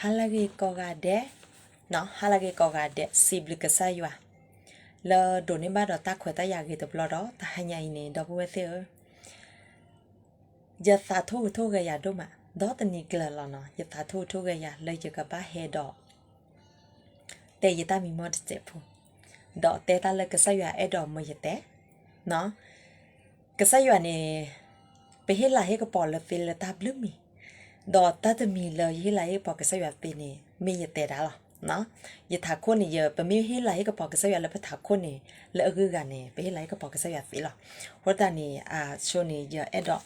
halagi kogade no halagi kogade siblikasaywa le doni ba do ta khweta ya ge de blo do ta hanya ini do bu se ya sa thu ga ya do ma do ta ni kla la no ya sa thu ga ya le je ka ba he do te ya ta mi mo de se pu do te ta le ka sa ya e do mo ye te no ka sa ya ni pe he la he ka po le fe le ta blu mi do ta ta mi le he la he po ka sa ya pe ni mi ye te da lo nó giờ thà khôn này giờ bây giờ lại cái bỏ cái sao là phải thà khôn này lỡ gư gà này bây giờ lại cái bỏ cái sao phí lo hoặc là này show này giờ em đó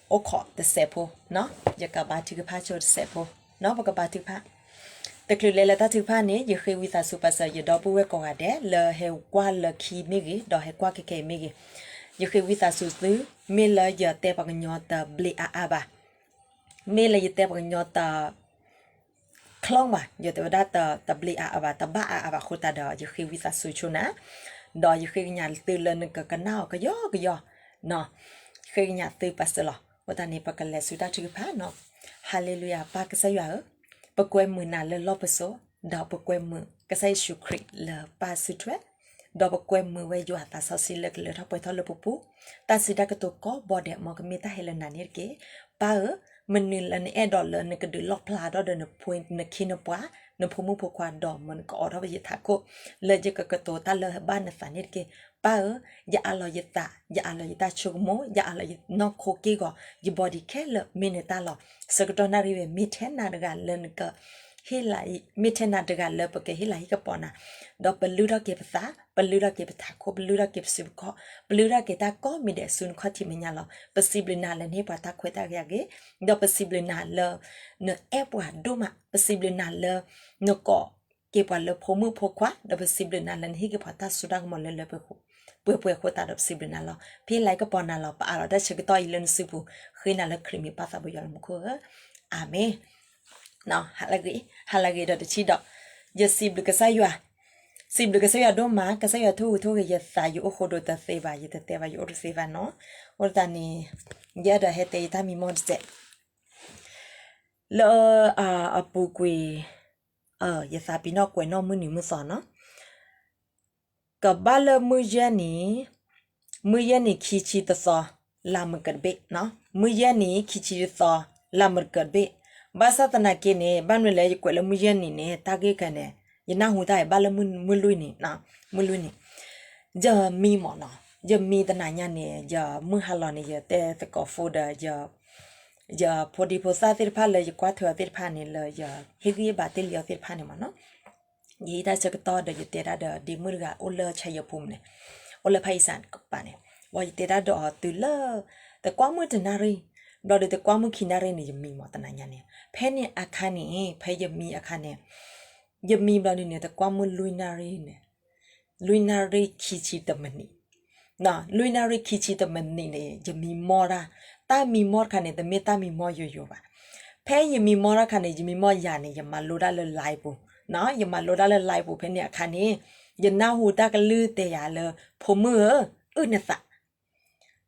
ô khó để xếp po nó giờ cả ba thứ pha cho xếp po nó và cả ba thứ phaแต่คือเลยละถ้าถือผ้านี้อยู่คือวิชาสุภาษาอยู่ดอกบัวกองอาเดะเลยเหวกว่าเลยขี้ไม่กี่ดอกเหวกว่าเก๋ๆไม่กี่อยู่คือวิชาสุซื้อมีเลยอย่าเตะปากยอตาบลีอาบะมีเลยอย่าเตะปากยอตาคล่องบ่อยู่แต่ว่าได้ตะบลีอาบะตะบ้าอาบะโคตาดออยู่คือวิชาสุชุนะดออยู่คืองานตื่นเลยนึกกันน่าก็ย่อเนาะคืองานตื่นปัสสาวะว่าตอนนี้ปากเลยสุดาถือผ้าเนาะฮาเลลูยาปากก็ใส่ยาปกวยมือนาเลลอปโซดอกปกวยมือก็ใส่ชูคริเลปาสุดเวดอกปกวยมือไว้อยู่หัตถสาวสิเล็กเลยถ้าไปทอดเลปุปุตาสิดากตัวก็บอดเดมอกมีตาเฮเลนานี่เก๋ป้ามันนี่ละนี่ดอลเลยนี่ก็ดูล็อกพลาดเดินพอยน์นี่คินปัวนี่พมุพควาดอมันก็ออกไปยึดทักโกเลยจะก็ตัวตาเลยบ้านนี่ฝันนี่เก๋ป้าอย่าอะไรยึดตาชุกโมอย่าอะไรยึดนอกโคกี้ก็ยึดบอดี้แค่เลยมีเนตาหรอสกัดนารีเวมีเทนนาดกันเลยนี่ก็ฮิลายมิเทนาดกันเลยปกติฮิลายก็ปอนะดอกเปลือกเก็บภาษาเปลือกเก็บทักโคเปลือกเก็บสิบข้อเปลือกเก็บตาก็มีเด็กสุนข้อที่มันยาเราเปสิบลินาเลยนี่ปะตาคุยตาเกี่ยดอกเปสิบลินาเลยเนื้อแอบว่าดูมาเปสิบลินาเลยเนื้อก็เก็บว่าเลยพมือพกว่าดอกเปสิบลินาเลยนี่ก็พอตาสุดาก็มันเลยไปเปื่อยโคตาดอกสิบลินาเราพี่ไลก็ปอนาเราปะเราได้เช็คต่ออีเลนสิบุคือนั่นเลยครีมมีภาษาบุยอมคืออาเมเนาะฮาลากีดอชิดอยาสิบลูกก็ใส่อยู่ดมาก็ใส่อยู่ทูก็ยาใส่อยู่โอโคโดตาเซบายตาเตบายอยู่โอเซบาเนาะวันตานี้ยาดาเฮเตยตามีมอดเจเลอปูกุยยาซาปีนอกกวยนอกมือหนึ่งมือสอนเนาะกับบ้านเลมือเย็นนี้ขี้ชีตซอลามันเกิดเบเนาะมือเย็นนี้ขี้ชีตซอลามันเกิดเบบ้านสัตนาเกเน่บ้านเวลาอยู่กวยละมือเย็นนี้เนี่ยตาเกกันเนี่ยยันน่าหูได้บ้านละมือลุยนี่นะมือลุยนี่จะมีหมอเนาะจะมีตนาญาเนี่ยจะมือฮัลโหลเนี่ยแต่ก็ฟูดจะพอดีพอซาติดผ้าเลยจะกวาดเถอะติดผ้าเนี่ยเลยจะเฮกี้บาติเลียวติดผ้าเนี่ยมันเนาะยี่ได้สักต่อเดี๋ยวจะเตะได้ดีมือกับโอเลชัยภูมิเนี่ยโอเลไพศาลกับป่าเนี่ยว่าจะเตะได้ดอกตื่นเลยแต่กว้างมือจะนารีเราเดี๋ยวแต่กว้างมือขี้นารีเนี่ยจะมีหมอตนาญาเนี่ยเพนเนี่ยอาคารเนี่ยเพจะมีอาคารเนี่ยยังมีบางเนี่ยแต่ความมันลุยนารีขี้ชีตมันนี่นะลุยนารีขี้ชีตมันนี่เนี่ยจะมีมอระตามีมอคันเนี่ยแต่ไม่ตามีมออยู่ป่ะเพยังมีมอระคันเนี่ยจะมีมอยาเนี่ยยังมาโลดาเลยไลปูนะยังมาโลดาเลยไลปูเพเนี่ยคันนี้ยังน่าหูตากันลือเตียเลยผมมือเนี่ยสั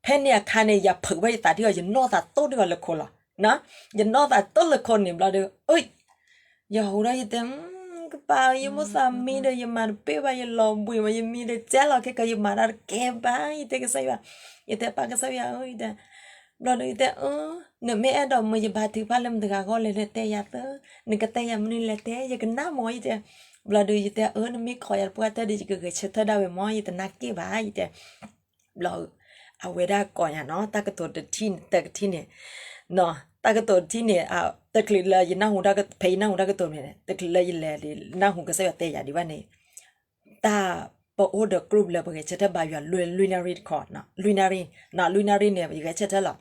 เพเนี่ยคันเนี่ยอย่าเผยไว้ตาที่ว่าจะนอตาโต้ด้วยกันเลยคนละนะอย่านอตาโต้เลยคนเนี่ยเราเด้ออย่าหูได้ยังก็ป่ายังไม่สามีเดียยังมาเป๊ะไปยังลองบุยมายังมีเดียเจ้าเราแค่ก็ยังมาได้แก่บ้างยังแต่ก็ใส่ว่ายังแต่ปากก็ใส่ว่าแต่เราเลยแต่เนี่ยแม่ดอกมันจะบาดถือผ้าเล่มตะกาก็เลยแต่ยาเตอเนี่ยก็แต่ยามันนี่แหละแต่ยังก็น้ามอยแต่เราดูยังแต่เนี่ยไม่ขออยากปวดแต่เดี๋ยวจะเกิดเชื้อดาวมอยแต่นักกี่บ้ายังแต่เราเอาไว้ได้ก่อนอย่างเนาะตากระตัวที่เนี่ยเนาะตากระตัวที่เนี่ยแต่คลิเลยยันน่าหูได้ก็เพย์น่าหูได้ก็ตัวเนี่ยแต่คลิเลยยันแหล่ดิน่าหูก็เสียเตะอย่างดีว่าเนี่ยตาปะโอเดอกรุ๊ปเลยเพราะเช่นบายอยู่ลุยนารีคอร์ดเนาะลุยนารีเนี่ยอยู่เช่นหรอ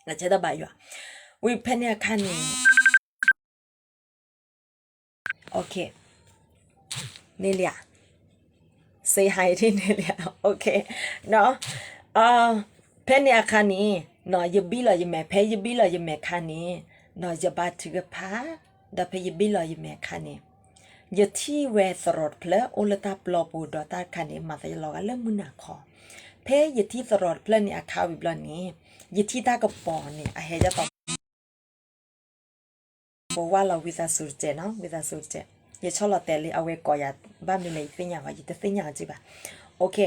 แล้วเช่นบายอยู่วิเพนเนี่ยคันนี้โอเคนี่เลีย say hi ที่นี่เลียโอเคเนาะเพนเนี่ยคันนี้เนาะยบีเลยยแม่เพยบีเลยยแม่คันนี้เนาะจะบาดถือพาดับเพยบีเลยยแม่คันนี้ยที่เวสรดเพลโอลตาปลอบูดอตาคันนี้มาจะลอกันเริ่มมุนาคอเพยที่สรดเพลเนี่ยคาวิบลนี้ยที่ตากระปอเนี่ยเฮจะต้อง บอกว่าเราวิซาสูเจเนาะวิซาสูเจอย่าชอบเราแต่เลยเอาไว้ก่อยบ้านมีเลยสิ่งอย่างว่าอย่าสิ่งอย่างจีบะโอเค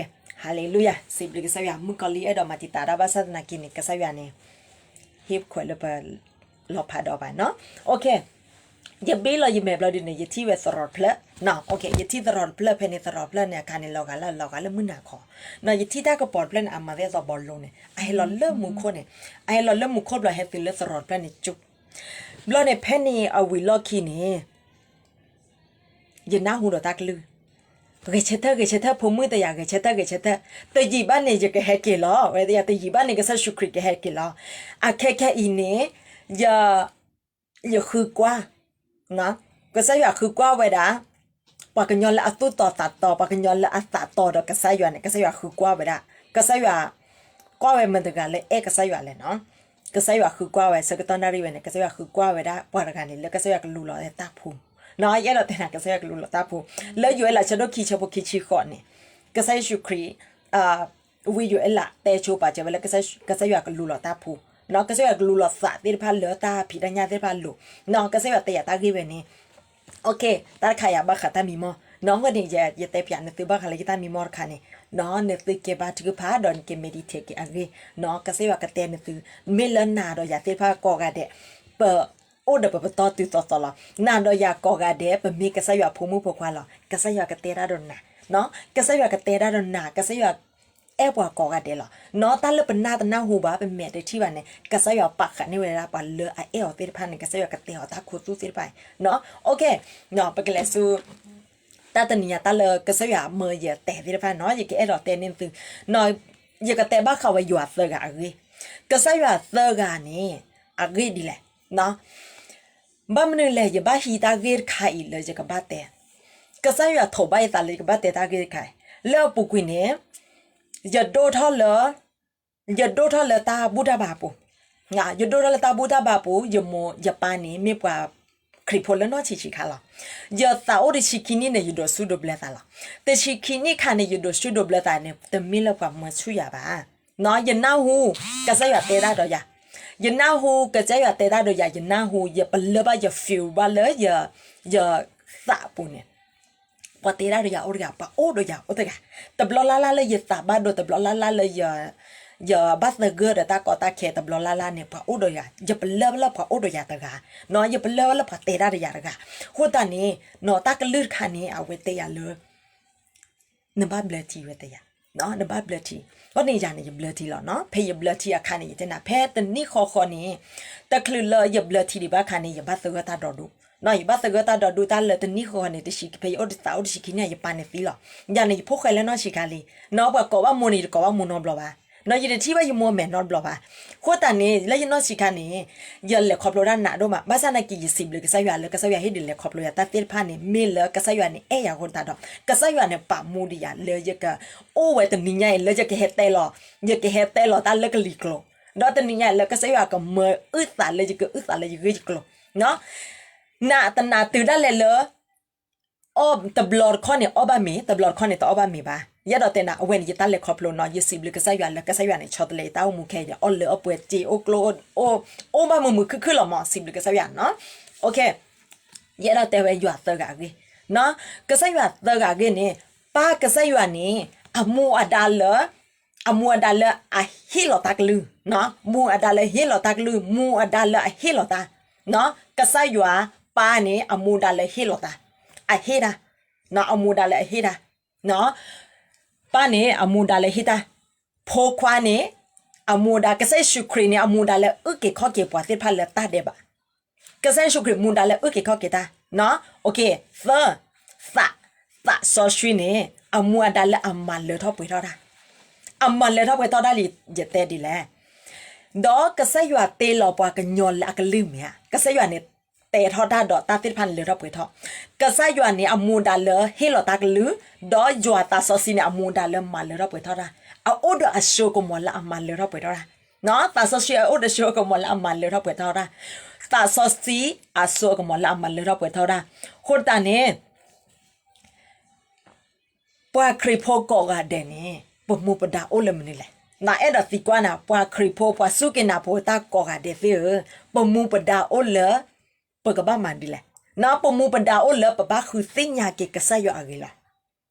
ฮาเลลูยาสิบลิกสายามุกอลีเอดอมาติตาดาบาสัตนากินิกสายานี่ฮิปขวดเลยไปหลบผ่าดอกไปเนาะโอเคอย่าเบลล์อย่าเมบเราดิเนี่ยอย่าที่เวสรอดเพลเนาะโอเคอย่าที่ตรอดเพลเพนิตรอดเพลเนี่ยการเนี่ยเรากันแล้วมึนหนาคอเนาะอย่าที่ได้ก็ปอดเพลเนี่ยอามาเดซอบอลลงเนี่ยไอ้เราเริ่มมุขเนี่ยไอ้เราเริ่มมุขเราให้ติเลสรอดเพลเนี่ยจุกเราเนี่ยเพนนี่เอาวิลล์คีเนี่ยยันน่าหูเราตักลือque cheta por muito ya que cheta te jiba ne je que heke lo we ya te jiba ne que sa shukri que heke lo a ke ine ya khu kwa na que sa ya khu kwa we da pa que nyola atu to pa que nyola ata to do que sa ya khu kwa we da que sa ya kwa we me de ga le e que sa ya le no que sa ya khu kwa we secretary we ne que sa ya khu kwa we da pa ga ne le que sa ya lu lo de ta phu no ya lo tena que sea que lo tapu le yo la chado ki chabo ki chi khone que sa shukri we yo la te chu pa che le que sa ya que lo tapu no que sa que lo sa de pa lo ta pi da nya de pa lo no que sa ya te ya ta gi be ni okay ta kha ya ba kha ta mi mo no ngo ni ya te pya ne tu ba kha le ta mi mo kha ni no ne tu ke ba tu pa don ke meditate ke agi no que sa ya que te ne tu me la na do ya te pa ko ga de paโอ้เดี๋ยวไปต่อติดต่อละนานเราอยากก่อการเดบมีกระสายพูมุพกว่าหรอกระสายกระเตระดนนะเนาะกระสายกระเตระดนนะกระสายแอบว่าก่อการเดหรอเนาะตั้งเลือเป็นหน้าตั้งหน้าหูบ้าเป็นเมียได้ที่วันนี้กระสายปักขันในเวลาปันเลือเอวติดพันในกระสายกระเตะตาคูสู้ติดไปเนาะโอเคเนาะไปกันเลยสู้ตาตนีตาเลือกระสายเมื่อเยอะแต่ติดพันเนาะอย่างเอวเตะนี่คือเนาะอย่างกระเตะบ้าเขาไปหยอดเสือกอะไรกระสายเสือกนี่อะไรดีแหละเนาะบ้านมันเลยจะบ้าฮีตาเกิดขายเลยจะกับบ้าเตะก็ใช่ว่าถบไปตาเลยกับบ้าเตะตาเกิดขายแล้วปุกุเนี่ยจะโดดท่อเลยตาบูดาบาปูงะจะโดดท่อเลยตาบูดาบาปูจะโมจะปานี่ไม่กว่าคลิปแล้วน้อชิคาละจะตาโอดิชิคินี่เนี่ยจะโดดสู้ดบเลตาละแต่ชิคินี่คันเนี่ยจะโดดสู้ดบเลตาเนี่ยแต่มีแล้วกว่ามันช่วยบ้าเนาะยันน่าหูก็ใช่ว่าเตะได้ดอกยายันน่าหูก็จะอย่าเตะได้โดยยันน่าหูอย่าเป็นเลยบ้าอย่าฟิลบ้าเลยอย่าสาปุ่นเนี่ยพอเตะได้โดยอย่าโอ้ยอย่าปะโอ้โดยอย่าโอ้ตัวกันแต่บลอลาเลยอย่าสาบ้าโดยแต่บลอลาเลยอย่าบัสเตอร์เกอร์เดตากอตาเคแต่บลอลาเนี่ยปะโอ้โดยอย่าเป็นเลยแล้วปะโอ้โดยอย่าตะกันเนาะอย่าเป็นเลยแล้วปะเตะได้โดยอย่าตะกันหัวตานี้เนาะตากลืดขานี้เอาไว้เตะเลยนึกบ้าเบลทีไว้เตะเนาะนึกบ้าเบลทีวันนี้อย่างนี้อย่าเบลทีหรอเนาะเพย์อย่าเบลทีอาคารนี้จะน่ะเพย์แต่นี่คอนี้แต่คลือเลยอย่าเบลทีดีบ้าอาคารนี้อย่าบ้าเสือตาดอดูเนาะอย่าบ้าเสือตาดอดูตาเลยแต่นี่คอนี้จะชิคเพย์อดสาวอดชิคเนี่ยอย่าปานในฟีหรออย่างนี้พวกใครแล้วเนาะชิคาลีเนาะบอกว่ามูนี่ก็ว่ามูนอบลบ้าเนาะยันที่ว่าอยู่มัวแม่นอนบลบ้าขั้วตานี้แล้วยันเนาะชิคานี้ยันเลยขอบโลด้านหน้าด้วยมาบ้านสันกี่สิบเลยก็ใส่ยาเลยก็ใส่ยาให้ดิเลยขอบโลยาตาเตี้ยผ่านนี่มีเลยก็ใส่ยานี่อย่างคนตาดอกก็ใส่ยาเนี่ยปะมูดิยาเลยจะก็โอ้ไว้แต่นี่ไงเลยจะก็เฮตเตลอยากเฮตเตลตาเลยก็ลีกโลเนาะแต่นี่ไงเลยก็ใส่ยาก็เมื่ออึดตาเลยจะก็อึดตาเลยจะก็ลีกโลเนาะหน้าแต่หน้าตื่นได้เลยอ้อตบลอดข้อเนี่ยอ้อบามีตบลอดข้อเนี่ยต่ออ้อบามีบ้ายาดอเตนะเวนยตันเลยขอบโลนอยสิบเลยก็ใส่ยาเลยก็ใส่ยาเนี่ยช็อตเลยต้ามูเคเดียอ้อเลยอ้อเปิดจีโอโกลโอบามือคือหล่อหมอสิบเลยก็ใส่ยาเนาะโอเคยาดอเตเวยัวเตอร์กากีเนาะก็ใส่ยาเตอร์กากีเนี่ยป้าก็ใส่ยานี่อามูอดาลอะฮิโลตักลือเนาะมูอดาลฮิโลตักลือมูอดาลอะฮิโลตาเนาะก็ใส่ยาป้าเนี่ยอามูดาลฮิโลตาอะฮิดาเนาะอามูดาลอะฮิดาเนาะป้าเนี่ยอามูดาเลยฮิตาพอควาเนี่ยอามูดาก็ใส่ชุกรีเนี่ยอามูดาเลยเก็บข้อเก็บปวดที่พันเลยตาเดบะก็ใส่ชุกรีมูดาเลยเก็บข้อเก็บตาเนาะโอเคสะซอชีเนี่ยอามูดาเลยอามันเลยท็อปไปเท่าได้อามันเลยท็อปไปเท่าได้เลยจะเตะดีแหละดอกก็ใส่ยาเตะหล่อปวดกันยอนแล้วก็ลืมเนี่ยก็ใส่ยาเนี่ยแต่ทอดาดอตาติดพันเลยรับไปทอก็ใส่ยวนนี่อามูดาเลเฮลตากลือดอจัวตาซอซีเนี่ยอามูดาเลมาเลยรับไปทอดาเอาโอดอโชก็มอละอามันเลยรับไปทอดาเนาะตาซอซีโอดโชก็มอละอามันเลยรับไปทอดาตาซอซีอาโซก็มอละอามันเลยรับไปทอดาคนตาเนี่ยปวาคริโพโกกาเดนี่ปมูปดาโอเลมนี่แหละนาเอ็ดติกว่านะปวาคริโพปวาสุกินาโพตาโกกาเดฟิปมูปดาโอเลป กบ้ามันดีแหละนะปมูปดาโอเลปบ้าคือสิ่งยาเกกษายอะไรล่ะ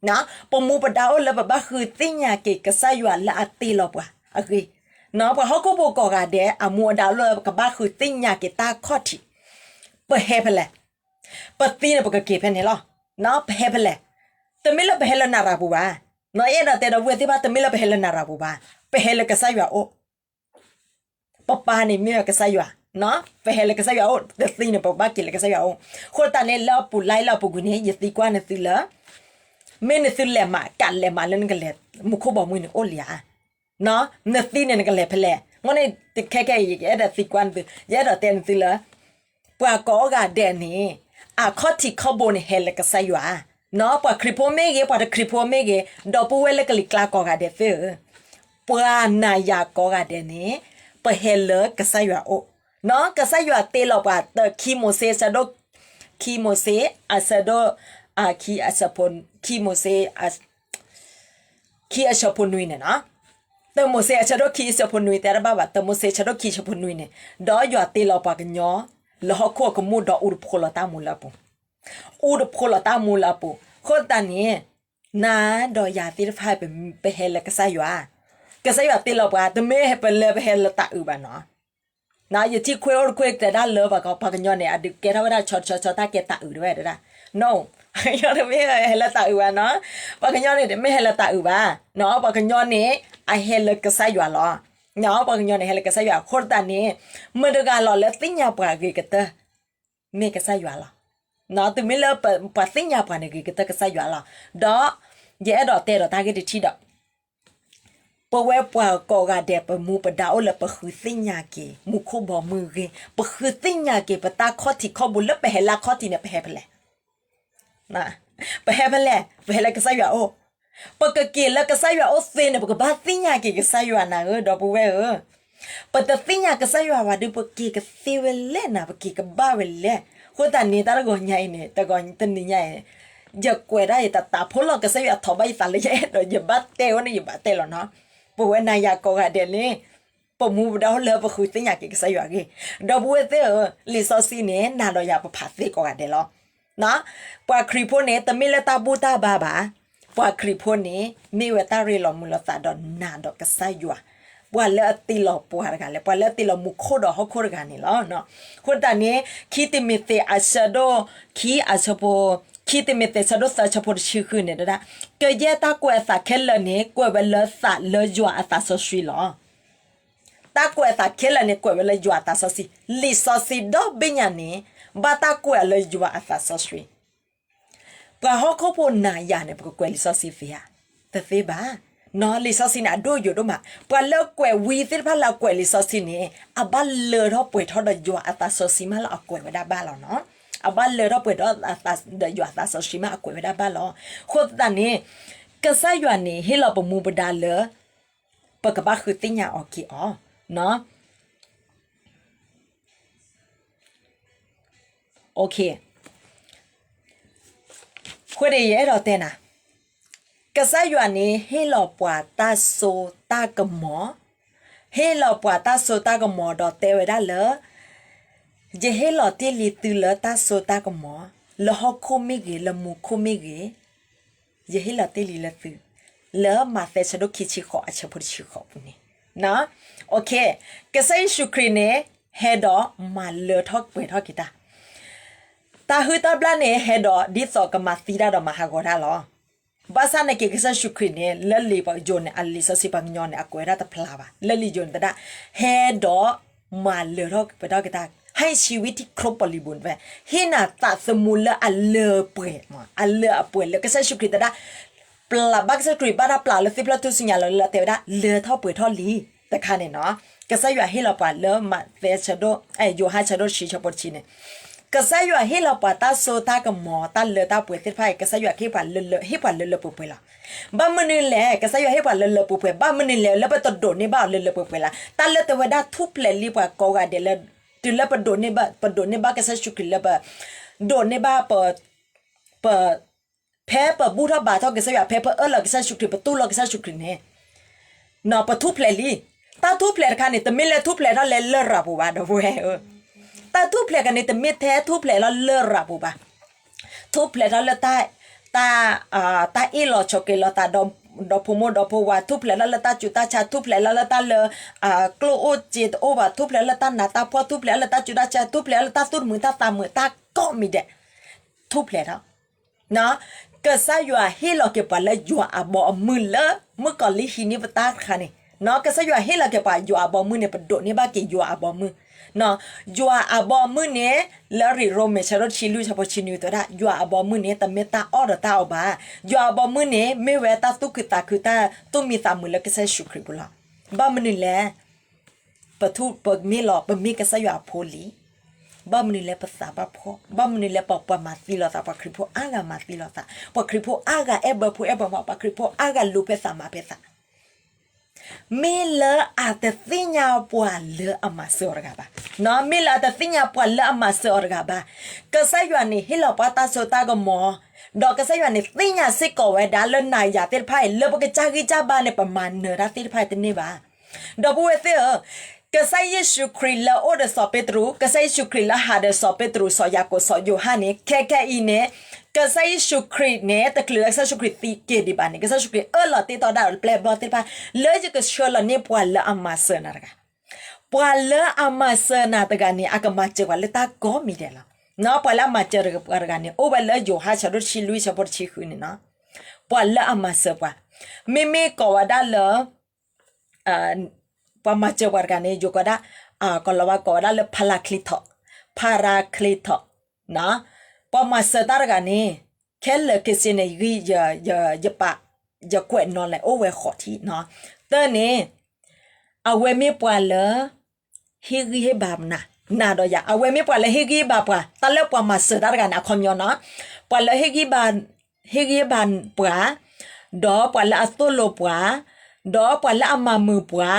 นะปมูปดาโอเลปบ้าคือสิ่งยาเกกษายละอัติลปะอะไรนะพอเขาก็บอกกันเดะอามัวดาวเลปบ้าคือสิ่งยาเกตาข้อที่เปเฮเพลปตีนปกเก็บเพนเหรอนะเปเฮเพลแต่ไม่ละเปเฮลนาราบูบาน้อยเอ็ดแต่เราเวทีบ้าแต่ไม่ละเปเฮลนาราบูบาเปเฮลกษายโอปปานี่มีกษายနော်ဖဟဲလကစားရအောင်တသိနေပပကီလကစားရအောင်ခေါ်တန်လေပူလိုက်လပူကနေယတိကွာနေသီလာမင်းနေသီလဲမှာကလဲမှာလန်ကလဲမခုဘမွေးနေအိုလျာနော်နေသီနေကလဲဖလဲငုံနေတခဲခဲရတဲ့သီကွန်ရတဲ့တဲ့သီလာပွာကောကတဲ့နေအခတိခဘနေဟဲလကစားရနော်ပွာခရီပိုမေကေပွာခရီပိုမေကေဒေါ်ပူဝဲလကလကလာကောကတဲ့ဖေပွာနာယာကောကတဲ့နေပဟဲလကစားရအောင်နော်ကစားရတေလောက်ပါတခီမိုဆေဆဒိုခီမိုဆေအဆဒိုအခီအစပွန်ခီမိုဆေအခီအစပွန်နွေနော်တမိုဆေအစဒိုခီအစပွန်နွေတဲ့ဘာဘာတမိုဆေချဒိုခီစပွန်နွေနဲ့ဒေါ်ရတေလောက်ပါကညောလောခောကမှုဒေါ်ဥဖိုလတာမူလာပူဥဖိုလတာမူလာပူခေါ်တန်နေနာဒေါ်ရတေဖိုင်ပဲဟဲလကစားရတေလောက်ပါတမဲဟဲပလဲပဲဟဲလတာဥပါနော်နာယတိခွေorခွေတဲ့ဒါလောဘကပကညောနေအဒီကေရဝဒချောချောတာကေတာဥရဲဒါ no ယောရမေဟဲလတာဥပါနော်ပကညောနေမေဟဲလတာဥပါနော်ပကညောနေအဟဲလကဆာယလောနော်ပကညောနေဟဲလကဆာယခေါ်တနေမဒကလောလက်တင်ညာပါကေကတမေကဆာယလောနော်တမီလပတင်ညာပါနေကေကတကဆာယလောဒေါ်ရဲတော့တဲ့တော့တာကေတီတော့ปะเวปะกอกาเดปะมูปะดาโอละปะคือสิญญาเกมูโคบ่มือเกปะคือสิญญาเกปะตาข้อที่ข้อบุละปะเฮลาข้อที่เนี่ยปะเฮปะแลนะปะเฮปะแลปะเฮละกะซายาโอปะกะเกละกะซายาโอเซเนี่ยปะกะบาสิญญาเกกะซายานะดอปะเวปะตะสิญญากะซายาวาดิปะเกกะเซเวเลนะปะเกกะบาเวเลโคตานี่ตาละกอญายเนี่ยตะกอนตะนี่ญายจะกวยได้ตาพอลกะซายาทอใบตาเลยดออย่าบาเตวนะอย่าบาเตลเนาะปวนาอยากกอดเดลนี่ปมูดาวเลปคุยสิอยากกินสายว่ากีดาวบัวเตอลิซอซีเนี่ยนาดอยากปผัดสิกอดเดลล์นะปวครีโพเนี่ยแต่ไม่ละตาบูตาบาบาปวครีโพเนี่ยมีเวตาเรลมุลตาดอนนาดอกสายว่าปวเลติลปวหากันเลยปวเลติลมุโคดอฮโคดกันนี่แล้วเนาะคนตอนนี้คิดมิเตอาชโดคีอาชโปคิดเมตสะดสะชพอชื่อคืนเนี่ยนะเกยตากวยสะเคลเนี่ยกวยเวลสะเลจัวตาสสีหรอตากวยสะเคลเนี่ยกวยเวลจัวตาสสีลิสสีดอกเบียนี่บาตากวยเลจัวตาสสีปะฮอกเขาพูดนายาเนี่ยปะกวยลิสสีเฟียแต่เฟียบ้านอลิสสีน่ะดูอยู่ด้วยมาปะเลิกกวยวีสิพะละกวยลิสสีเนี่ยอะบัลเลทอป่วยทอดจัวตาสสีมาละกวยไว้ได้บ้าแล้วเนาะอาบ้านเลยเราเปิดเราตาเดี๋ยวตาสชิมาคุยไม่ได้บ้านเราคนตอนนี้ก็ใส่ยวนนี่ให้เราประมูลบดาเลยปกบ้าคือติ้งยาออกกี่อ๋อเนาะโอเคคนเดียวเราเต้นนะก็ใส่ยวนนี่ให้เราปวดตาโซตากระหมอให้เราปวดตาโซตากระหมอดอเตไว้ได้เลยเจเฮลอติลิตุลตาโซตากมอลฮอโคเมเกลมูโคเมเกเจเฮลอติลิลตุลมาเฟชโดคิชิขออชพุชิขอปุนี่นะโอเคกะไซชุครีเนเฮดอมาเลทอกเปทอกกิตาตาฮือตาบลาเนเฮดอดิซอกมาซีดาดอมาฮากอดาลอบาซาเนเกกะไซชุครีเนลลีปะโจเนอลิซซิปังญอนเนอะกวยราตะพลาบาลลีโจนตะดาเฮดอมาเลทอกเปทอกกิตาให้ชีวิตที่ครบบริบูรณ์ไปให้หน้าตาสมุนละอันเลอเปิดมาอันเลอเปิดแล้วก็ใช้ชุกริตได้ปลาบักสกริบ้าปลาแล้วสิปลาทุสิญญาเราละเตวได้เลอท่อเปิดท่อลีแต่ค่ะเนี่ยเนาะก็ใช้อยู่ให้เราปลาเลอมาเฟชโดโยฮาชโดชีชปอชีเนี่ยก็ใช้อยู่ให้เราปลาตาโซตากับหมอตาเลอตาเปิดสิไพ่ก็ใช้อยู่ให้ปลาเลอให้ปลาเลอเปิดละบ้ามันนี่แหละก็ใช้อยู่ให้ปลาเลอเปิดบ้ามันนี่แหละแล้วไปตัดโดดในบ้าเลอเปิดละตาเลอแต่ว่าได้ทุบเลยรีบว่ากอดเดลตุลปะโดนในบ้าก็ใช้ชุกละปะโดนในบ้าปะแพ้ปะบูทบาทก็ใช้แพ้ปะเราก็ใช้ชุกปะตู้เราก็ใช้ชุกเนี่ยนอปะทุเพลลี่ตาทุเพลค่ะนี่แต่ไม่เลยทุเพลถ้าเลระบุว่าดอเวต ta thu ple kan te me the thu ple la le ra bu ba thu ple la ta e lo choke lo ta do pomo do po wa thu ple la ta chu ta cha thu ple la ta le klo o je o ba thu ple la ta na ta po thu ple la ta chu ta cha thu ple la ta tu mu ta ko mi de thu ple da na ka sa yua he lo ke pa la yua abo mu le mu ko li hi ni ba ta kha ni no ka sa yua he la ke pa yua abo mu ne pa do ni ba ke yua abo mu no yua abo mu ne la ri ro me charo chi lu cha po chi ni to da yua abo mu ne ta me ta o da ta o ba yua abo mu ne me we ta tu ku ta tu mi ta mu le ke sa shukri bula ba mu ni le pa tu pa mi lo pa mi ka sa yua po li ba mu ni le pa sa ba pho ba mu ni le pa ma ti lo ta pa kri pho aga ma ti lo ta pa kri pho aga e ba ma pa kri pho aga lu pe sa ma pe sa me le a te finya po le ama se orga ba no me le a te finya po le ama se orga ba ka sa yu ni hi lo pa ta so ta ga mo do ka sa yu ni finya se ko we da le na ya te phai le pa ka cha gi cha ba ne pa ma ne ra te phai te ne ba do bu we te ka sa Yesu Christ la o de so Petru ka sa Yesu Christ la ha de so Petru so Yakob so Yohane ke ine ka sa Yesu Christ ne ta kle sa Yesu Christ ti ke di ba ne ka sa Yesu Christ lo ti to da ple bo ti pa le je ka sho la ne pwa la ama se na ga pwa la ama se na ta ga ni aka ma che wa le ta ko mi de la no pwa la ma che ga ni o ba le yo ha cha ro chi lui cha por chi khu ni na pwa la ama se pwa me ko wa da le pa ma che war ga ne yo ko da ko la wa ko da le paraklito na pa ma se da ga ni ke le ke se ne yi ya pa ya kwe no le o we kho ti na te ne a we me pwa le hi gi ba na do ya a we me pwa le hi gi ba pwa ta le pa ma se da ga na khom yo na pwa le hi gi ba pwa do pwa le a to lo pwa do pwa le ama mu pwa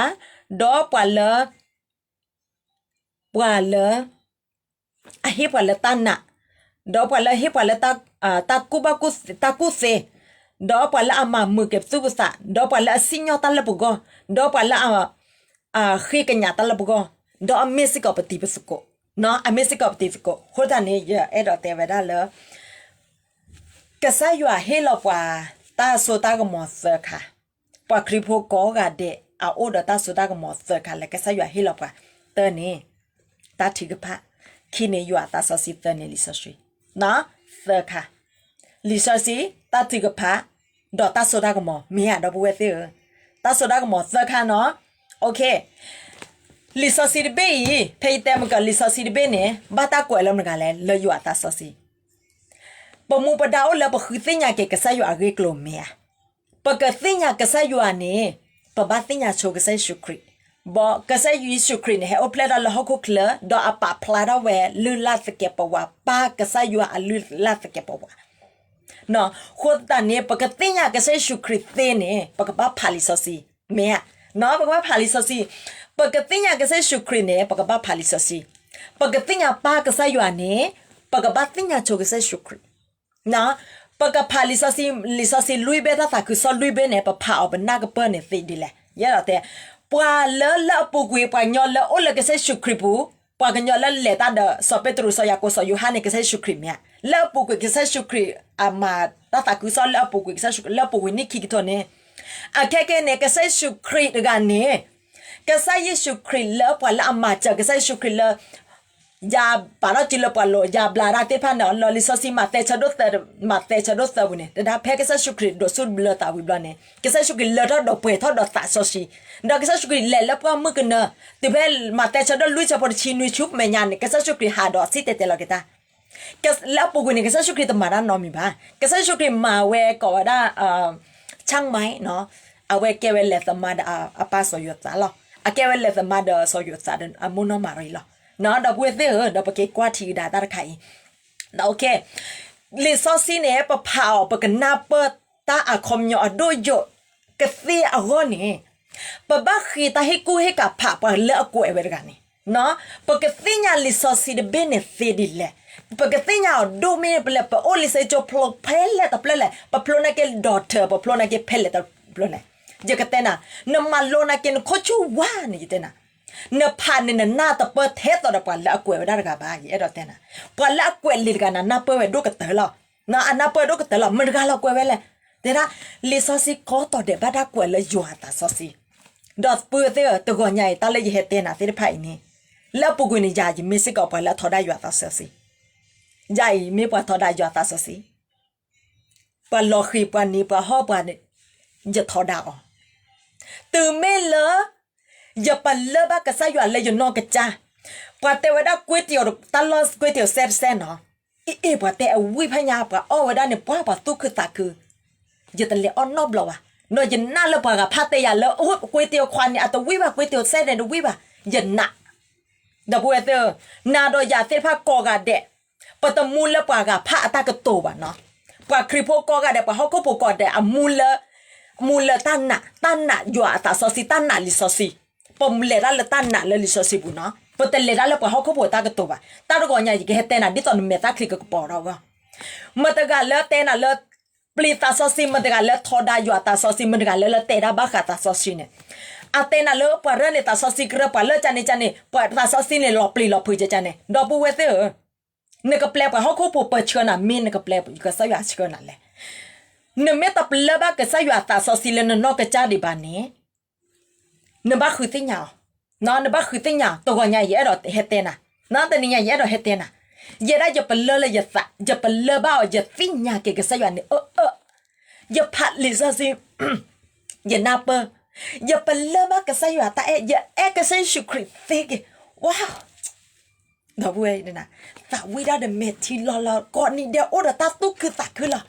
do pwa le a hi pwa le ta na do pwa le hi pwa le ta ku se do pwa le ama mu ke su sa do pwa le sinyo ta le bugo do pwa le khi ka nya ta le bugo do a mexico pati psuko no a mexico pati psuko ho da ne ya e do te ve da le ka sa yu a he lo pwa ta so ta ga mo se kha pwa kri pho ko ga de a o da ta so ta ga mo se kha le ka sa yu a he lo pwa te ne ta thi ga pha khi ne yu a ta so si te ne li so shui na se kha li so si ta thi ga pha do ta so ta ga mo me ya do bu we te ta so ta ga mo se kha no okay li so si de be yi phe te ma ka li so si de be ne ba ta kwe lo ma ga le yu a ta so si pa mu pa da o le pa khu te nya ke ka sa yu a ge klo me ya pa ka te nya ka sa yu a ne pa ba te nya cho ka sa shukri bo ka sa yu shukri ne he o ple da lo ho ko kle do a pa pla da we lu la se ke pa wa pa ka sa yu a lu la se ke pa wa no kho ta ne pa ka te nya ka sa shukri te ne pa ka ba pha li so si me ya no pa ka ba pha li so si pa ka te nya ka sa shukri ne pa ka ba pha li so si pa ka te nya pa ka sa yu a ne pa ka ba te nya cho ka sa shukri na pa ka pha li so si lui be ta ku so lui be ne pa pha o ba na ka pa ne fi di le ya da te pwa le pu gui pwa nyo le o le ka sa shukri pu pwa ka nyo le ta de so Petru so Yakob so Yohane ka sa shukri me le pu gui ka sa shukri ama ta ku so le pu gui ka sa shukri le pu gui ni ki to ne a ke ne ka sa shukri ga ne ka sa shukri le pwa la ama cha ka sa shukri le ya para chilo palo ya blara te pa no lo li so si ma te cha do bu ne da phe ka sa shukri do su blo ta wi blo ne ka sa shukri le do pwe tho do ta so si da ka sa shukri le pa mu ka na te be ma te cha do lu cha por chi nu chup me nya ne ka sa shukri ha do si te lo ke ta ka la pu gu ne ka sa shukri ta ma ra no mi ba ka sa shukri ma we ko da chang mai no a we ke we le ta ma da a pa so yo ta lo a ke we le ta ma da so yo ta a mu no ma ri lo no da bu te da pa ke kwa thi da ta khai da okay li so si ne pa phao pa ka na pa ta a khom nyo a do yo ka si a go ni pa ba khi ta he ku he ka pha pa le ku e ver ga ni no pa ka si nya li so si de benefit di le pa ka si nya do me ple pa o li se jo plo pele ta ple le pa plo na ke daughter pa plo na ke pele ta plo ne je ka te na no ma lo na ke ko chu wa ni te na เนพันเนี่ยหน้าตะเปิดเทสต่อดปละกวยได้กับบ้าเอดอเตนะปละกวยลิกันนะเปิดไว้ดูกันเตอหรอนะอันน่าเปิดดูกันเตอหรอมันก็ละกวยไว้เลยเดี๋ยวนะลิซอสิขอต่อเดบ้าได้กวยเลยอยู่หัตาซอสิดอสเปิดเตอตัวก่อนใหญ่ตาเลยเฮเตนะที่ได้ไพ่นี่แล้วปุกุนี่ยาจิมิสิกอปละทอได้อยู่หัตาซอสิยายมีปะทอได้อยู่หัตาซอสิปะลอขีปะนี่ปะฮอปะเนี่ยจะทอได้อ๋อตื่นไม่เลอย่าปะเลบ้ากระซ่าอยู่อะไรอยู่นอกกระจ้าปะเตวดาก๋วยเตี๋ยวตลอดก๋วยเตี๋ยวเส้นเนาะอีปะเตอวิพญาปะอ้อวดาเนี่ยปะตุคือตาคืออย่าตะเลอ้อนนอบเราอะเนาะยันน่าเลยปะกับพัตยาเลยโอ้ก๋วยเตี๋ยวควันเนี่ยอัตวิบะก๋วยเตี๋ยวเส้นเนี่ยวิบะยันน่ะดับเบิลเตอร์นาโดยาเส้นผ้ากอกาเดะปะตะมูลเลยปะกับผ้าตากระโตบะเนาะปะคริโปกอกาเดะปะเขาก็ปกอเดะอะมูลตันน่ะอยู่อัตซอสิตันน่ะลิซอสิปมเลระเลตันน่ะเลลิซอสิบุเนาะปะเตเลระเลปะเขาก็ปตากระโตบะตาตะกอนใหญ่queเฮเตน่ะดิตอนเมตาคลิกก็ปอเราก็มันตะกะเลเตน่ะเลปลีตาซอสิมันตะกะเลทอดาอยู่อัตซอสิมันตะกะเลเตระบะกะตาซอสิเนี่ยอาเตน่ะเลปะเรเนตาซอสิกระปะเลจันเนี่ยปะตาซอสิเนี่ยลอปลีลอพุยจันเนี่ยดอปูเวเตอเนี่ยก็แปลปะเขาก็ปปะเชน่ะมีเนี่ยก็แปลก็ซะอยู่เชน่ะแหละเนี่ยเมตาปลบ้าก็ซะอยู่อัตซอสิเลนนอกกะจ้าดิบานี่เนี่ยบ้าคือติญาน้องเนี่ยบ้าคือติญาตัวก่อนใหญ่เยอะดอกเฮเตน่ะน้องแต่เนี่ยเยอะดอกเฮเตน่ะเยอะได้จะปลเลยจะสะจะปลบ้าจะติญาเกก็ซะอยู่เนี่ยอย่าผัดลิซาสิอย่านาเปออย่าปลบ้าก็ซะอยู่แต่อย่าก็ซะชุคริติกว้าวดอกเว้ยเนี่ยนะแต่วิดาเดเมทิลอก่อนนี่เดียวโอ้ดตาตุคือตักคือละ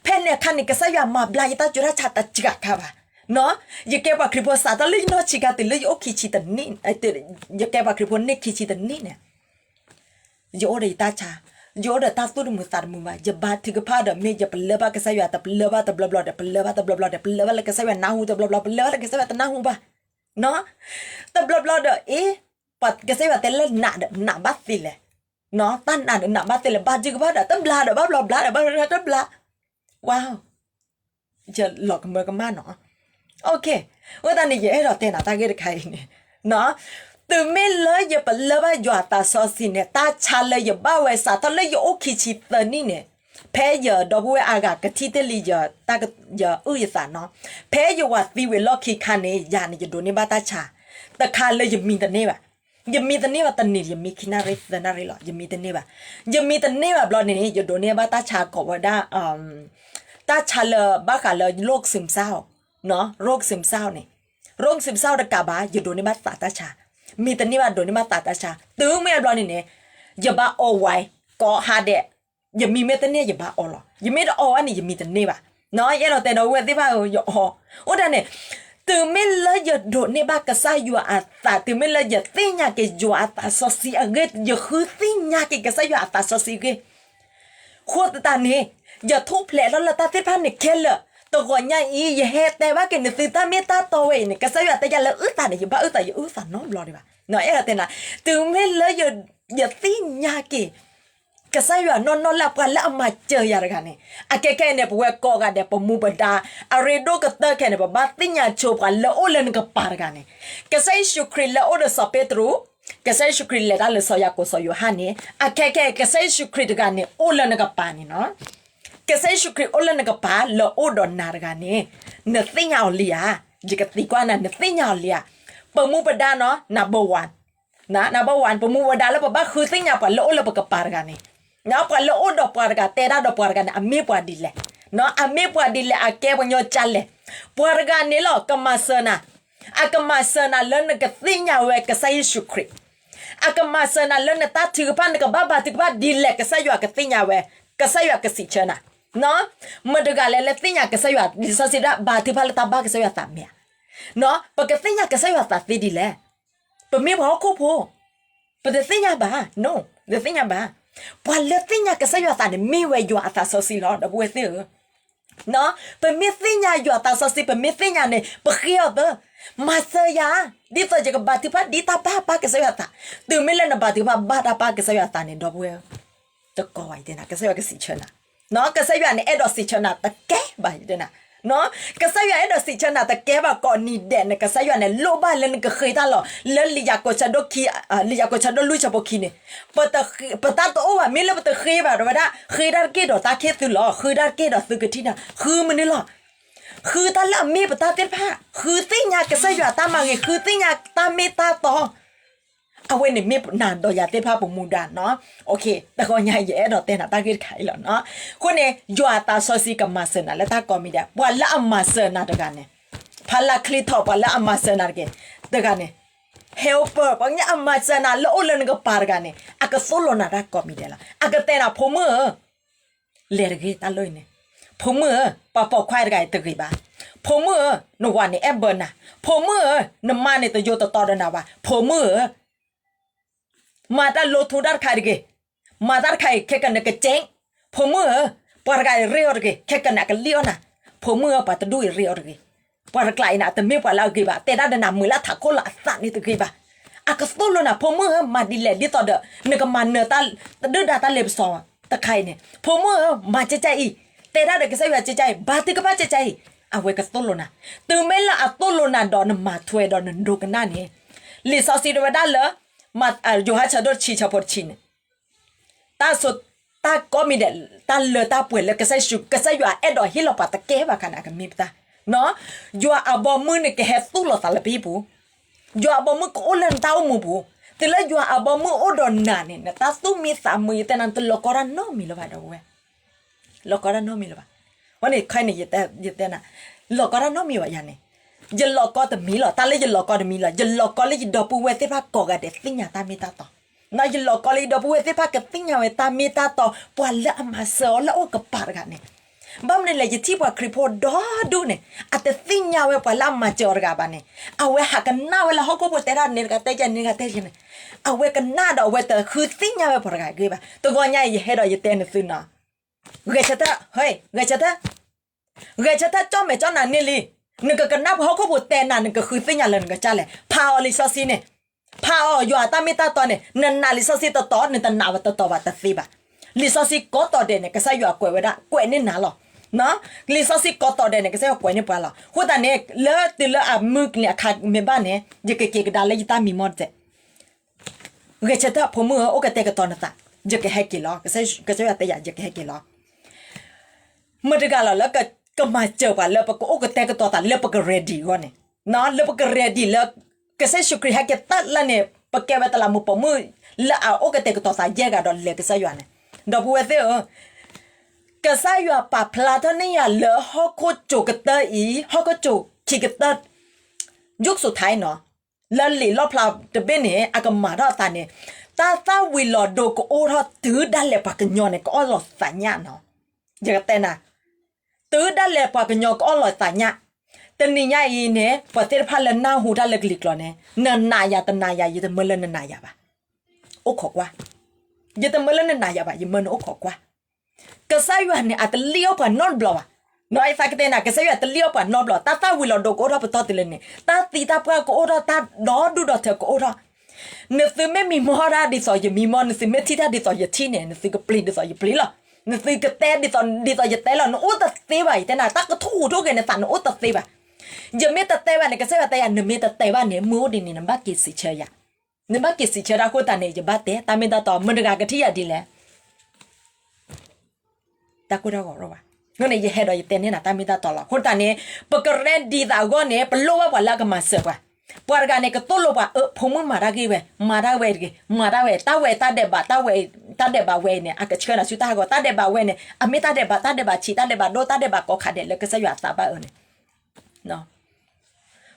เพนเนี่ยคันนี่ก็ซะอยู่มาบลายตาจุราชาตจิกะค่ะบ่เนาะยังแกว่าคริปสาตเลยเนาะชิกาติเลยโอคิชิตันนี่ไอเตยังแกว่าคริปเนคิชิตันนี่เนี่ยโยเดตาชาโยเดตาตุดมุสตาร์มุมาจะบาติกพาดเมจะเปลบาก็ซะอยู่แต่เปลบาตะบลบลเดเปลบาตะบลบลเดเปลบาละก็ซะอยู่นาหูตะบลบลเปลบาละก็ซะอยู่ตะนาหูบ่เนาะตะบลบลเดปัดก็ซะอยู่แต่ละหนาบัดติเลยเนาะตันหนาบัดติเลยบาจิกพาดตะบลาเดบาบลบลาเดบาตะบลาว้าวจะหลอกมือกันมาเนาะโอเคว่าตอนนี้ยังเราเต้นอะไรกันใครเนี่ยเนาะตื่นไม่เลยอย่าไปเลยว่าอยู่ตาซอสิเนี่ยตาชาเลยอย่าบ้าเวสาตอนเลยอย่าโอคิชิตนี่เนี่ยแพ้อย่าดอกเวอากาศกะทิเตลีอย่าตาก็อย่าอย่าสานเนาะแพ้อย่าว่าตีเวลคิคันเนี่ยอย่าเนี่ยจะโดนเนี่ยบ้าตาชาแต่คาเลยอย่ามีแต่เนี่ยแบบอย่ามีแต่เนี่ยว่าตอนนี้อย่ามีคินาเรสแต่นาเรหรออย่ามีแต่เนี่ยแบบอย่ามีแต่เนี่ยแบบเราเนี่ยอย่าโดนเนี่ยบ้าตาชาก็ว่าได้ตาชาเลยบ้ากันเลยโรคซึมเศร้าเนาะโรคซึมเศร้าเนี่ยโรคซึมเศร้าตะกาบาอย่าโดนในบ้านตาชามีแต่นี่ว่าโดนในบ้านตาชาตึงไม่เอาบอลนี่เนี่ยอย่าบ้าเอาไว้ก็หาเดะอย่ามีเมตเนี่ยอย่าบ้าเอาหรออย่าไม่ได้เอาอันนี้อย่ามีแต่นี่ว่าเนาะยันเราแต่เราเว้ยที่ว่าอย่าเอาโอ้แต่เนี่ยตึงไม่เลยอย่าโดนในบ้านกษัตริย์อยู่อัตตาตึงไม่เลยอย่าติ้งยาเกอยู่อัตตาซอสีเกอย่าคือติ้งยาเกกษัตริย์อยู่อัตตาซอสีเกขวดตาเนี่ยอย่าทุบแผลแล้วละตาที่พันเนี่ยเคลเลตัวก่อนยังอีเฮแต่ว่าเกินสิตาเมตาโตเวเนี่ยก็สายแต่ยังละตาเนี่ยอยู่บ้าแต่อยู่ตาน้องบลอดีว่าเนาะเออแต่น่ะตึงไม่เลยอย่าติ้งยาเกก็สายนอนแล้วกันแล้วมาเจอยาละกันเนี่ยอะแค่เนี่ยปวยกอกันเดี๋ยวปมูบดาอะเรโดก็เตอแค่เนี่ยปบ้าติ้งยาโชกันแล้วโอเลนก็ปาร์กันเนี่ยก็สายชุคริแล้วโอเดสเปตรูก็สายชุคริแล้วเลยสอยากสอยฮันเนี่ยอะแค่ก็สายชุคริกันเนี่ยโอเลนก็ปานี่เนาะก็ใช้ชุกรีโอเลนก็ปาลโอดอนนาร์กันนี่เนื้อติ้งเอาเลียจิกติกว่านั่นเนื้อติ้งเอาเลียปมูปดาเนาะnumber 1นะnumber 1ปมูปดาแล้วปะบ้าคือติ้งเอาปะโลโอเลปะกับปาร์กันนี่เนาะปะโลโอดอปาร์กันเตระดอปาร์กันอเมปะดิเลเนาะอเมปะดิเลอาเก็บญอจัลเลปาร์กันนี่หรอกมาเซนะอากมาเซนะเล่นก็ติ้งเอาเวก็ใช้ชุกรีอากมาเซนะเล่นตาถือพันก็บ้าติกบ้าดิเลก็ใช้อยู่ก็ติ้งเอาเวก็ใช้อยู่ก็สิเชนะเนาะมันดูกันเลยติญาก็สยดดิสสิระบาติพาลตาบ้าก็สยดตามเมียเนาะปกติญาก็สยดตาติดีแลปะมีบ่คูโพปะติญาบ้า no เดติญาบ้าปะเลติญาก็สยดตาเนี่ยมีเวอยู่อัตสสิลอดบ่เวติเนาะปะมีติญาอยู่อัตสสิปะมีติญาเนี่ยปะเขียวเด้อมาเสยาดิตจะก็บาติพาดิตาบ้าปาก็สยดตาตึไม่เล่นบาติพาบ้าตาปาก็สยดตาเนี่ยดอกเวตะกอยเดนะก็สยดก็สิเชนะเนาะก็ใช่แบบนี้เอ็ดอสิชนะตะแก่ไปเด้อนะ เนาะก็สายไอ้ดอกสิชนะแต่แกบ่ก่อนนี่แดนก็สายเนี่ยโลบ้านเล่นก็เคยตาหรอแล้วลิยาก็จะดคีลิยาก็จะดลุยจะบ่คีเนี่ยปะตาตัวว่ามีแล้วปะตะเคยบ่ดว่าเคยได้เกดตาเคตุหรอเคยได้เกดสึกที่น่ะคือมันนี่หรอคือตาละมีปะตาเต็ดผ้าคือติญาก็สายตามาไงคือติญาตาเมตาต่อเอาไว้ในมีนานดอยาเต้ผ้าปุ่มมูดานเนาะโอเคแต่ก็ยังแย่ดอกเต้นตาเกิดไข่แล้วเนาะคนเนี่ยยัวตาซอสีกับมาเซนะแล้วตาก็มีเดียว่าละอามาเซนะตะกันเนี่ยพาละคลิทอปว่าละอามาเซนะเกตะกันเนี่ยเฮลเปอร์ปังเนี่ยอามาเซนะละโอเลนก็ปาร์กันเนี่ยอากาโซโลนาตาก็มีเดียละอากาเต้นอะพมือเลรเกตาเลยเนี่ยพมือปะปอกควายไก่ตะกี้บ้าพมือนวันเนี่ยแอบเบิร์นนะพมือนมาเนี่ยตัวโยตต่อเดินนะว่าพมือมาตาโลทูดาร์ขายเกมาตาร์ขายแค่กันเนี่ยเจ๊งผมมือปาร์กายเรียวเกแค่กันเนี่ยกันเลี้ยวนะผมมือปัตดูเรียวเกปาร์กายนะแต่ไม่ปาร์ลาเกบ่าแต่ด้านนั้นมือละถักคนละสันนี่ตัวเกบ่าอากาศโตลนะผมมือมาดิเลดิต่อเด้อเนี่ยก็มาเนื้อตาเดือดตาเล็บซองตะไคร้เนี่ยผมมือมาเจ๊ใจแต่ด้านเด็กก็ใส่แบบเจ๊ใจบาติก็บ้าเจ๊ใจเอาไว้ก็โตลนะตื่นไม่ละโตลนะดอนมาถวยดอนดูกันนั่นนี่ลิซอซีด้วยด้านเลยมาอยู่หาชาดชีชาพอชินตาสุดตาก็มีเด็ดตาเลตาป่วยแล้วก็ใส่ชุกก็ใส่อยู่เอ็ดอฮิลปาตะเก็บกันนะกันมีตาเนาะอยู่อาบอมือเนี่ยก็เฮตุลอตาลปีปูอยู่อาบอมือก็โอเลนตาอมูปูแต่ละอยู่อาบอมือโอดอนนาเนี่ยตาสู้มีสามมือแต่นั่นตัวลอกรันโนมีหรือเปล่าดูเว้ยลอกรันโนมีหรือเปล่าวันนี้ใครเนี่ยยึดน่ะลอกรันโนมีวะยันเนี่ยยันลอกก็แต่มีหรอตาเลยยันลอกก็แต่มีหรอยันลอกก็เลยยันดอปูเวทีพักกอกระเด็ดสิ่งอย่างตามีตาต่อนายันลอกก็เลยดอปูเวทีพักกับสิ่งอย่างเวตามีตาต่อปวดละมาเสือละโอ้กับปากกันเนี่ยบ้ามเนี่ยเลยที่ว่าคริปโปดอดูเนี่ยอาจจะสิ่งอย่างเวปวดละมาเจอกันบ้านเนี่ยเอาไว้หักกันหน้าเวลาเขาก็ปวดแต่ละเนี่ยก็เตจันเนี่ยก็เตจันเนี่ยเอาไว้กันหน้าดอกเวแต่คือสิ่งอย่างเวปวดกันกี่บ้าตัวก็ยังยังเฮดอยเตนซื้อนะเกจตาเฮ้ยเกจตาจ้อมไม่จ้อนั่นนี่ลีนึกกันนับเขาก็พูดแต่นั่นนึกคือสิ่งอย่างเลยนึกจ้าเลยพาอลิซาซีเนี่ยพาอยู่อาตามิตาตอนเนี่ยนั่นนาลิซาซีต่อเนี่ยแต่นาวัตต่อวัตซีบะลิซาซีก็ต่อเด่นเนี่ยก็ใส่อยู่กวยไว้ได้กวยนี่นาหรอเนาะลิซาซีก็ต่อเด่นเนี่ยก็ใส่กวยนี่ปะหรอหัวตาเนี่ยเลือดติเลือดมึกเนี่ยขาดเมื่อบ้านเนี่ยยังเก๋ๆดาเลยตามีมอดเจ้เกจตาผมมือโอเคแต่ก็ตอนนั้นยังเก๋ให้กี่ล้อก็ใส่แต่ยังเก๋ให้กี่ล้อเมื่อเด็กกันแล้วก็มาเจอว่าเลิกปะก็โอ้ก็แต่ก็ตัวตาเลิกปะก็ ready ก่อนเนี่ยน้องเลิกปะก็ ready เลิกก็ใช้ชุกรีให้แกตัดละเนี่ยปะแกไปตลาดมุปมือแล้วเอาโอ้ก็แต่ก็ตัวตาแยกกันดอลเลิกก็ใช้อยู่เนี่ยดอกบัวเสือก็ใช้อยู่ปะพลาทนี่เลิกเขาก็จุกเตออีเขาก็จุกขีกเตอยุคสุดท้ายเนาะแล้วหลีรอบพลาจะเป็นเนี่ยอากามาท่าตาเนี่ยตาวิลลอโดก็โอ้ท่าถือดันเลยปะกันย้อนเนี่ยก็อ้อหลอดสัญญาเนาะอย่างแต่น่ะตื้อดันเลยปะกันยอกอ้อลอยตาเนี่ยแต่นี่ยายเนี่ยพอเทพาเลน่าหูดันเล็กลิกลอเนี่ยนันนายาตนายาอยู่แต่เมื่อเล่นนันนายาปะโอ้ขอกว่าอยู่แต่เมื่อเล่นนันนายาปะอยู่เมื่อโอ้ขอกว่าก็ใส่อยู่เนี่ยอาจจะเลี้ยวปะนอนบล็อกน้อยสักเต็น่ะก็ใส่อยู่อาจจะเลี้ยวปะนอนบล็อกตาวิลล์ดอกโอ้เราไปต่อติเลยเนี่ยตาตีตาปะก็โอ้เราตาดอดูดอเถอะก็โอ้เราเนื้อซื้อไม่มีมอราดิสอยมีมอเนื้อซื้อไม่ที่ท่าดิสอยที่เนี่ยเนื้อซื้อก็ปลีดิสอยปลีหรอนึกสิกเตะดิตอนจะเตะแล้วนู้ตัดตีไปแต่น่ะตักก็ทุกกันเนี่ยสั่นนู้ตัดตีไปยังไม่ตัดเตะวันเนี่ยก็ใช่ว่าเตะนึกไม่ตัดเตะวันเนี่ยมูดินี่น้ำบ้ากิสิเชียน้ำบ้ากิสิเชียเราคนตาเนี่ยจะบ้าเตะตาไม่ตัดต่อมันกากระที่ดีแหละตากูเราบอกว่างั้นเนี่ยเฮดอยเตะเนี่ยนะตาไม่ตัดต่อหรอกคนตาเนี่ยปกติดีตาก็เนี่ยเป็นโลว่าละก็มาเสือกว่าปวดกันเนี่ยก็ตัวโลว่าผมมึงมาได้กี่เว้มาได้เว้ตาเดบะเว้เนี่ยอากาศเชื่อนะสุดท้ายก็ตาเดบะเว้เนี่ยไม่ตาเดบะชีตาเดบะโดตาเดบะก็ขาดเด็ดแล้วก็ใส่ยาตาบ้าเนี่ยเนาะ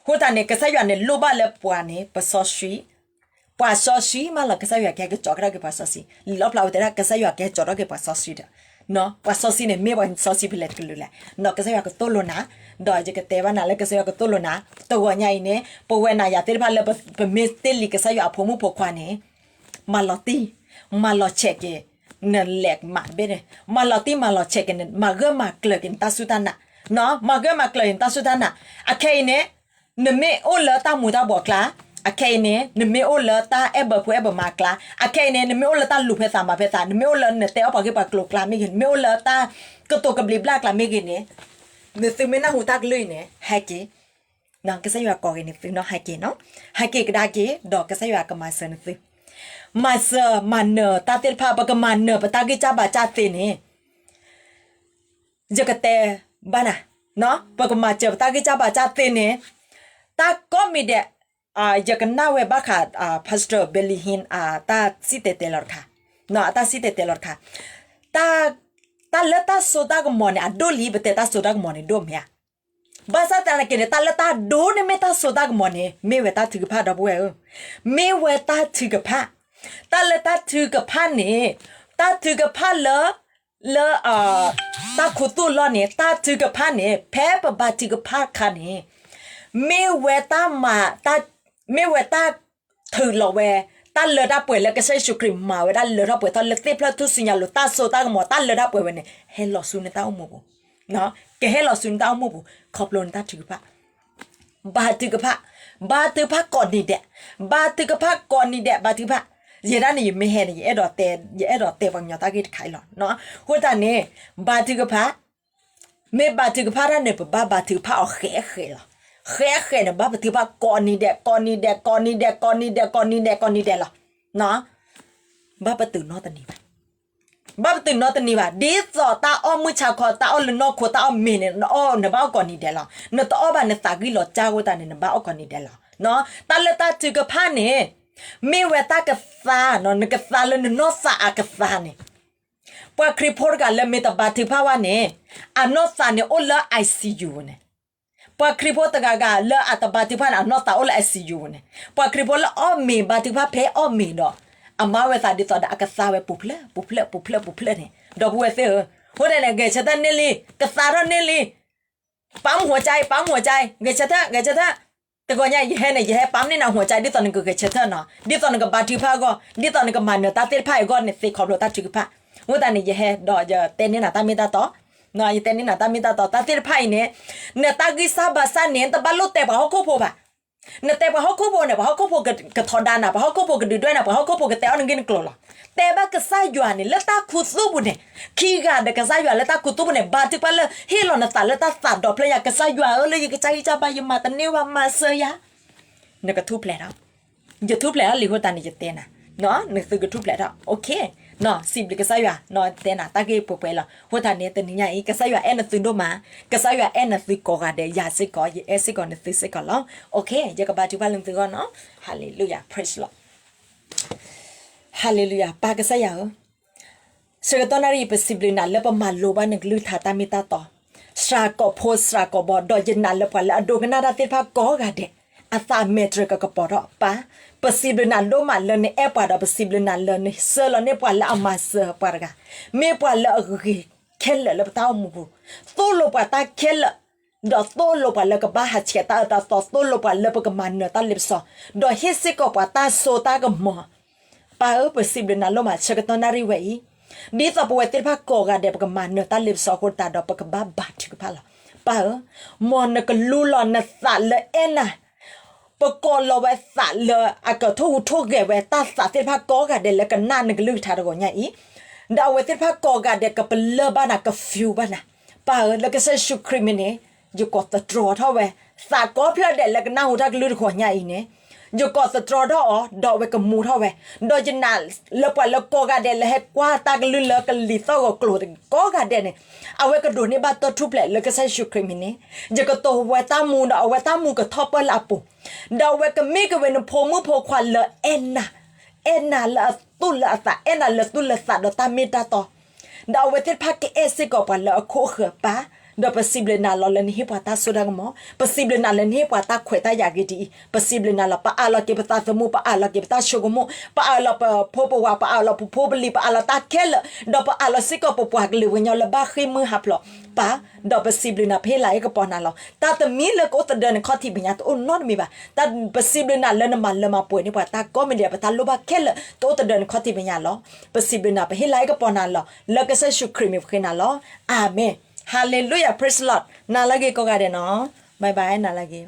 หัวตาเนี่ยก็ใส่ยาเนี่ยลูบ้าเลยปวดเนี่ยปัสสาวะมาแล้วก็ใส่ยาแกก็จอกได้ก็ปัสสาวะลบเราแต่ละก็ใส่ยาแกจอกได้ก็ปัสสาวะเด้อเนาะปัสสาวะเนี่ยไม่ว่าสาวะพิเลตกันเลยแหละเนาะก็ใส่ยาก็ตัวโลนะดอยจะก็เตะวันนั้นแล้วก็ใส่ยาก็ตัวโลนะตัวใหญ่เนี่ยปวดน่ะยาเตะพาเลยเป็นเมสเตลิก็ใส่ยาผมพกควาเนี่ยมาลอตีมาลอเช็คนั่นแหลกมาเบ้เนี่ยมาลอตีมาลอเช็คกันมาเกมาเกลือกันตาสุดานะเนาะมาเกมาเกลือกันตาสุดานะโอเคเนี่ยนึกไม่โอ้เลตามูตาบอกละโอเคเนี่ยนึกไม่โอ้เลตาเอบผู้เอบมากละโอเคเนี่ยนึกไม่โอ้เลตาลูเพสามาเพสานึกไม่โอ้เลเนี่ยเตะเอาปากกระปากกลกละไม่เห็นไม่โอ้เลตากระตุกกระบลิบลากละไม่เห็นเนี่ย นึกถึงไม่น่าหูตักเลยเนี่ยให้เกน้องก็จะอยู่ก่อนนึกถึงน้องให้เกเนาะให้เกก็ได้เกดอกก็จะอยู่กับมาเซนึกถึงมาเซมันเนอตาเติลพาปกมันเนอปตากิจ้าบาจ้าเตนี่จะกเตบ้านะเนาะปกมาเจอตากิจ้าบาจ้าเตนี่ตาก็มีเดจะกันน่าเวบ้าค่ะพาสเตอร์เบลลี่ฮินตาสิเตเตลอร์ค่ะเนาะตาสิเตเตลอร์ค่ะตาเลตาโซดากมอนี่ดูลีเบเตตาโซดากมอนี่ดูเมียบาซาตานะเกเนตาเลตาดูนี่เมตาโซดากมอนี่เมเวตาถือผ้าดับเวเมเวตาถือผ้าตาเลตาถือผ้านี่ตาถือผ้าเลตาขุตุลอนี่ตาถือผ้านี่แพ้ปะบาถือผ้าคันนี่เมเวตามาตาเมเวตาถือลอเวตาเลดาป่วยแล้วก็ใช้ชูครีมมาเวตาเลดาป่วยตาเลเตพลาทุสิญญาลุตาโซตากมอตาเลดาป่วยเวเนี่ยเฮลอซุนตาอุโมบุเนาะแกเฮลอซุนตาอุโมบุขอบลนตาถือผ้าบาถือผ้าก่อนนี่เดะบาถือผ้าก่อนนี่เดะบาถือผ้าเยด้านนี้ไม่เห็นเยดอเตวังยอตากิดขายหรอเนาะหัวตาเนี่ยบาถือผ้าไม่บาถือผ้าด้านเนี่ยบาถือผ้าเอาเขหรอเขเนี่ยบาถือผ้าก่อนนี่เดะหรอเนาะบาปตื่นนอตันนี้บาปตื่นนอตันนี้ว่าดีสอตาอ้อมือชาคอตาอ้อลนอโคตาอ้อเมเนี่ยอ้อเนี่ยบาก่อนนี่เดะหรอเนาะตาอ้อบาเนี่ยตากิหลอจ้าหัวตาเนี่ยบาก่อนนี่เดะหรอเนาะตาเลตาถือผ้าเนี่ยไม่เวตากษาเนาะนึกษาเลยนอสาอักษาเนี่ยพอคริปโพร์กันเลยเมตาบาถือผ้าว่าเนี่ยอันนอสาเนี่ยโอละไอซียูเนี่ยพอคริปโพตกากาเลอัตบาถือผ้าอันนอสาโอละไอซียูเนี่ยพอคริปโพละอ้อเมบาถือผ้าเพออ้อเมเนาะอามาเวตาดิตอดอักษาเวปุเพลเนี่ยดอกเวเซอหัวใจเนี่ยเกชตันเนลีกษาเราเนลีปั๊มหัวใจเกชตาแต่ก่อนเนี่ยยี่ให้ปั๊มนี่นะหัวใจดิตอนนึงก็เกชเตอร์เนาะดิตอนนึงก็บาถือผ้าก็ดิตอนนึงก็มันเนาะตาเตลผ้าก็เนี่ยสิขอบเราตาถือผ้าหัวตาเนี่ยยี่ดอกจะเต้นนี่นะตามีตาต่อเนาะยี่เต้นนี่นะตามีตาต่อตาเตลผ้าเนี่ยตากิซาบาซาเนี่ยตาบาลุเตะบ่เขาคู่บ่เนี่ยแต่บ่เขาคู่บ่เนี่ยบ่เขาคู่บ่กับทอนดานะบ่เขาคู่บ่กับดื้อด้วยนะบ่เขาคู่บ่กับแต่อันนึงกินกลัวละแต่บ้าก็สายอยู่อันนี้แล้วตาคุซูบุเนี่ยขี้กาเด็กก็สายอยู่แล้วตาคุซูบุเนี่ยบาดที่ไปเลยเฮลอนตาแล้วตาสาดดอกเพลยก็สายอยู่เลยก็ใจจะไปยมาตันนี่ว่ามาเสียเนี่ยก็ทุบแล้วจะทุบแล้วหรือว่าตานี่จะเต้นนะเนาะนึกถึงก็ทุบแล้วโอเคเนาะสิบเลยก็สายอยู่เนาะเต้นนะตาเก็บปุ๊บไปละหัวตาเนี่ยตันนี่ไงก็สายอยู่นึกถึงดูมาก็สายอยู่นึกถึงก่อนเดียยาสิก่อนยาสิก่อนนึกถึงสิก่อนแล้วโอเคจะก็บาดที่ไปนึกถึงก่อนเนาะฮาเลลูยา praise Lordฮาเลลูยาปากษายาสกตนารีเป็นสิบลินาเลปมาโลบานึกลือทาตามิตาต่อสรากโพสรากบอดอยนาเลปละอโดกนาดาติพากอกาเดอาตาเมตรกปอรปะเป็นสิบลินาโลมาเลเนเอปาดเป็นสิบลินาเลเนเซลเนปาละอามาเซปารกาเมปาละกีเคลเลปตามูบูโตโลปาตาเคลดอโตโลปาละกบ้าฮัเชตาตาโตโลปาละปกมันเนตาลิปซอดอเฮสิกปาตาโซตากมอปาเป็นสิบลินาโลมาสกตนารีเวดีต่อปวยติพากอกาเดปกมันเนตาลิปซอคนตาดอปกบ้าบาดกพาละปามอนกลูลอนสัตเลเอ็นะปกอลเวสัตเลอากทูเกเวตาสัตติพากอกาเดแล้วก็นานกลือทาดกเนี่ยอีดาวเวติพากอกาเดกับเปลบ้านะกับฟิวบ้านะปาแล้วก็ใช้ชูครีมเนี่ยอยู่กอดตะตรอเท่าเวสัตก็เพื่อเดแล้วก็น่าหูทักลือขวเนี่ยอีเนี่ยอยู่กอดสตรอดอดอกเวกับมูเท่าเวโดยจนาเลปแล้วก็กาเดลให้กว่าตากลือเลกลิโตก็กลัวก็กาเดเนี่ยเอาไว้กระโดดนี่บ้าตัวทุบแหละแล้วก็ใช้ชูครีมนี่จะก็ตัวเวตามูเอาเวตามูก็ทอปเปอร์ลาปูดาวเวก็มีก็เวนโพมือโพควันเลเอ็นน่ะละตุลละตาเอ็นน่ะละตุลละตาดตาเมตาต่อดาวเวทิพักเอซิก็ปะละโคเขปะดอ possible na lo len hi pata sodang mo possible na len hi pata khweta ya gi di possible na la pa ala ke pata tmu pa ala ke pata shogomo pa ala pa phopo wa pa ala pho bli pa ala ta kel do pa ala siko po pa gli wen yo la ba khi mu haplo pa do possible na phe lai ko pona lo ta ta mi le ko ta den kho thi binya to not mi ba ta possible na len ma le ma pwe ni pa ta ko mi de pa ta lo ba kel to ta den kho thi binya lo possible na phe lai ko pona lo la ka sa shukri mi khina lo amen Hallelujah, praise the Lord. Nalagi ko gade no. Bye bye, nalagi.